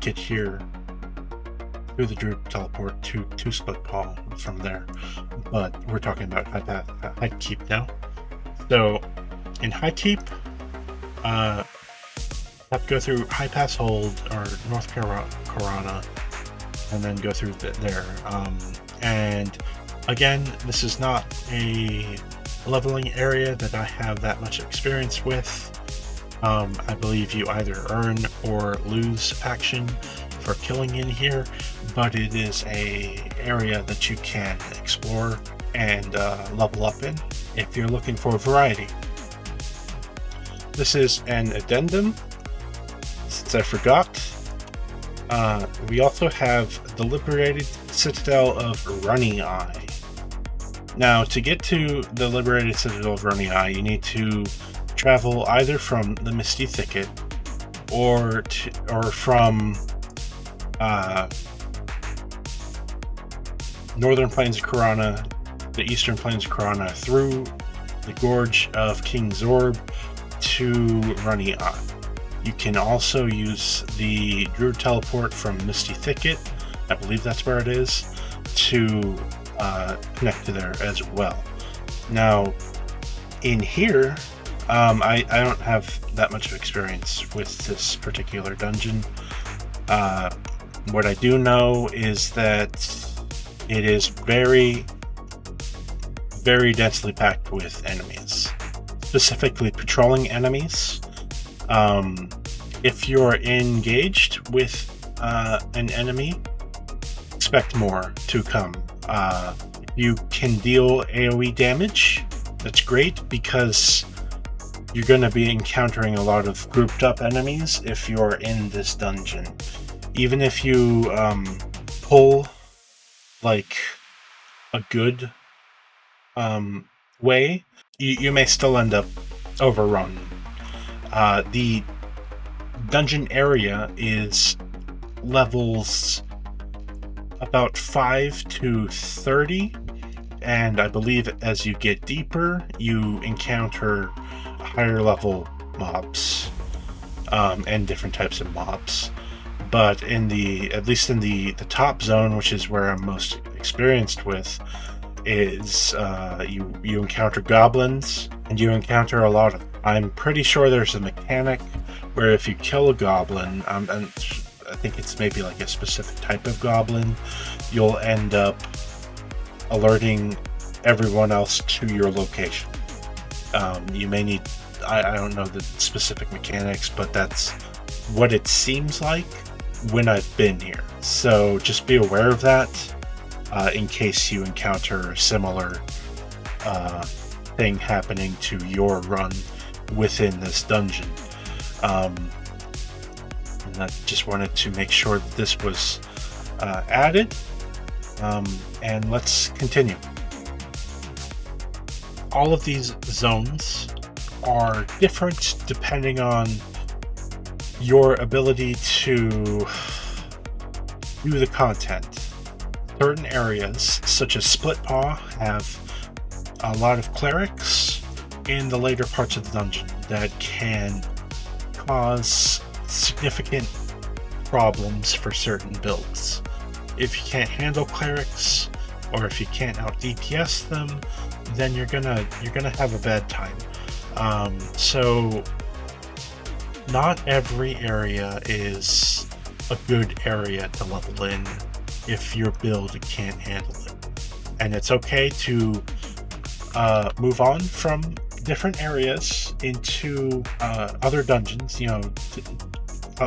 get here through the Druid teleport to Splitpaw from there. But we're talking about Highkeep now. So in Highkeep, have to go through High Pass Hold or North Carolina, and then go through there. And again, this is not a leveling area that I have that much experience with. I believe you either earn or lose action for killing in here, but it is a area that you can explore and level up in if you're looking for variety. This is an addendum, since I forgot. We also have the Liberated Citadel of RunnyEye. Now, to get to the Liberated Citadel of RunnyEye, you need to travel either from the Misty Thicket or from Northern Plains of Khorana, the Eastern Plains of Khorana, through the Gorge of King Zorb to RunnyEye. You can also use the Druid teleport from Misty Thicket, I believe that's where it is, to connect to there as well. Now, in here, I don't have that much of experience with this particular dungeon. What I do know is that it is very, very densely packed with enemies, specifically patrolling enemies. If you're engaged with an enemy, expect more to come. You can deal AoE damage. That's great, because you're going to be encountering a lot of grouped up enemies if you're in this dungeon. Even if you pull like a good way, you may still end up overrun. The dungeon area is levels about 5 to 30, and I believe as you get deeper, you encounter higher level mobs and different types of mobs. But at least in the top zone, which is where I'm most experienced with, is you encounter goblins, and you encounter a lot of. I'm pretty sure there's a mechanic where if you kill a goblin, and I think it's maybe like a specific type of goblin, you'll end up alerting everyone else to your location. You may need, I don't know the specific mechanics, but that's what it seems like when I've been here. So just be aware of that in case you encounter a similar thing happening to your run within this dungeon. And I just wanted to make sure that this was added. And let's continue. All of these zones are different depending on your ability to do the content. certain areas, such as Splitpaw, have a lot of clerics in the later parts of the dungeon that can cause significant problems for certain builds. If you can't handle clerics, or if you can't out DPS them, then you're gonna have a bad time. So not every area is a good area to level in if your build can't handle it. And it's okay to move on from different areas into other dungeons, you know,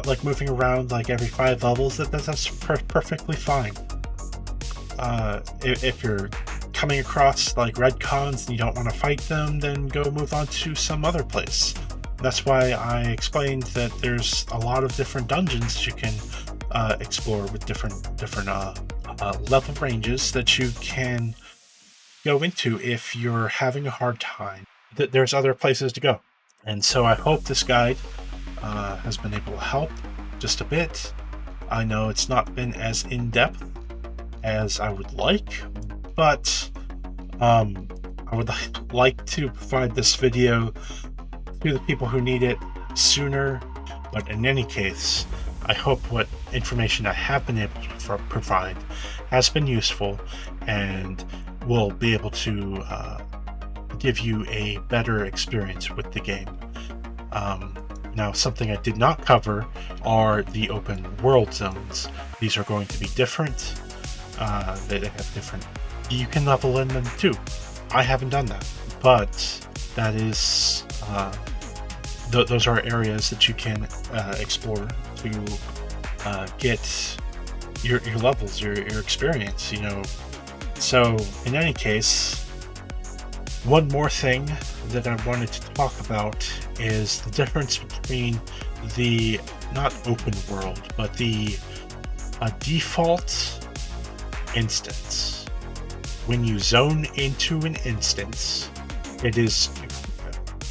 like moving around like every 5 levels. That's perfectly fine. If you're coming across like red cons and you don't want to fight them, then go move on to some other place. That's why I explained that there's a lot of different dungeons you can explore with different level ranges that you can go into if you're having a hard time. There's other places to go. And so I hope this guide has been able to help just a bit. I know it's not been as in-depth as I would like, but I would like to provide this video to the people who need it sooner. But in any case, I hope what information I have been able to provide has been useful and will be able to give you a better experience with the game. Now, something I did not cover are the open world zones. These are going to be different. They have different... You can level in them too. I haven't done that, but that is... those are areas that you can explore to get your levels, your experience, you know. So, in any case, one more thing that I wanted to talk about is the difference between the, not open world, but the default instance. When you zone into an instance, it is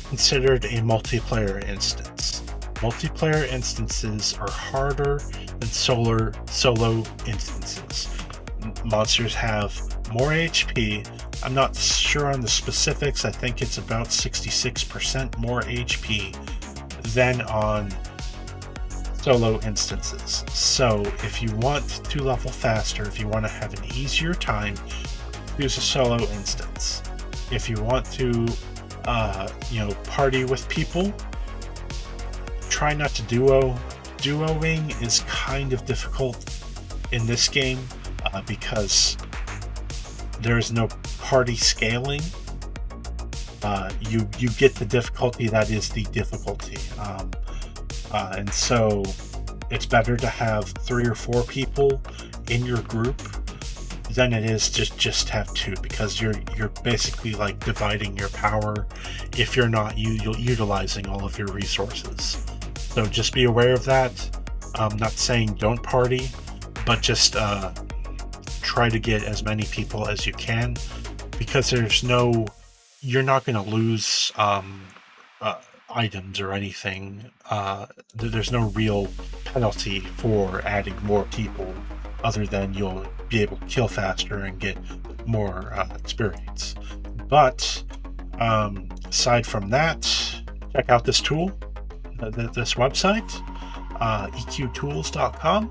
considered a multiplayer instance. Multiplayer instances are harder than solo instances. Monsters have more HP. I'm not sure on the specifics. I think it's about 66% more HP than on solo instances. So if you want to level faster, if you want to have an easier time, use a solo instance. If you want to party with people, try not to duo. Duoing is kind of difficult in this game because there's no party scaling. You get the difficulty that is the difficulty, and so it's better to have 3 or 4 people in your group than it is just have 2, because you're basically like dividing your power if you're not utilizing all of your resources. So just be aware of that. I'm not saying don't party, but just try to get as many people as you can, because you're not going to lose items or anything. There's no real penalty for adding more people, other than you'll be able to kill faster and get more experience. But aside from that, check out this tool, this website, eqtools.com.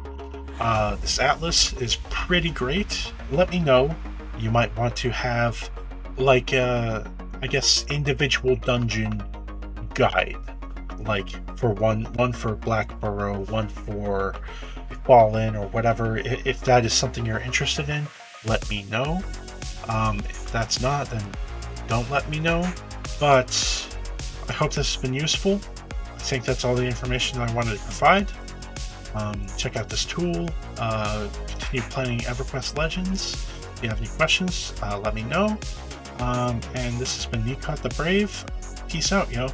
This atlas is pretty great. Let me know. You might want to have like I guess individual dungeon guide, like for one for Blackburrow, one for Befallen, or whatever. If that is something you're interested in, let me know. If that's not, then don't let me know. But I hope this has been useful. I think that's all the information I wanted to provide. Check out this tool. Continue playing EverQuest Legends. If you have any questions, let me know. And this has been Nikot the Brave. Peace out, yo.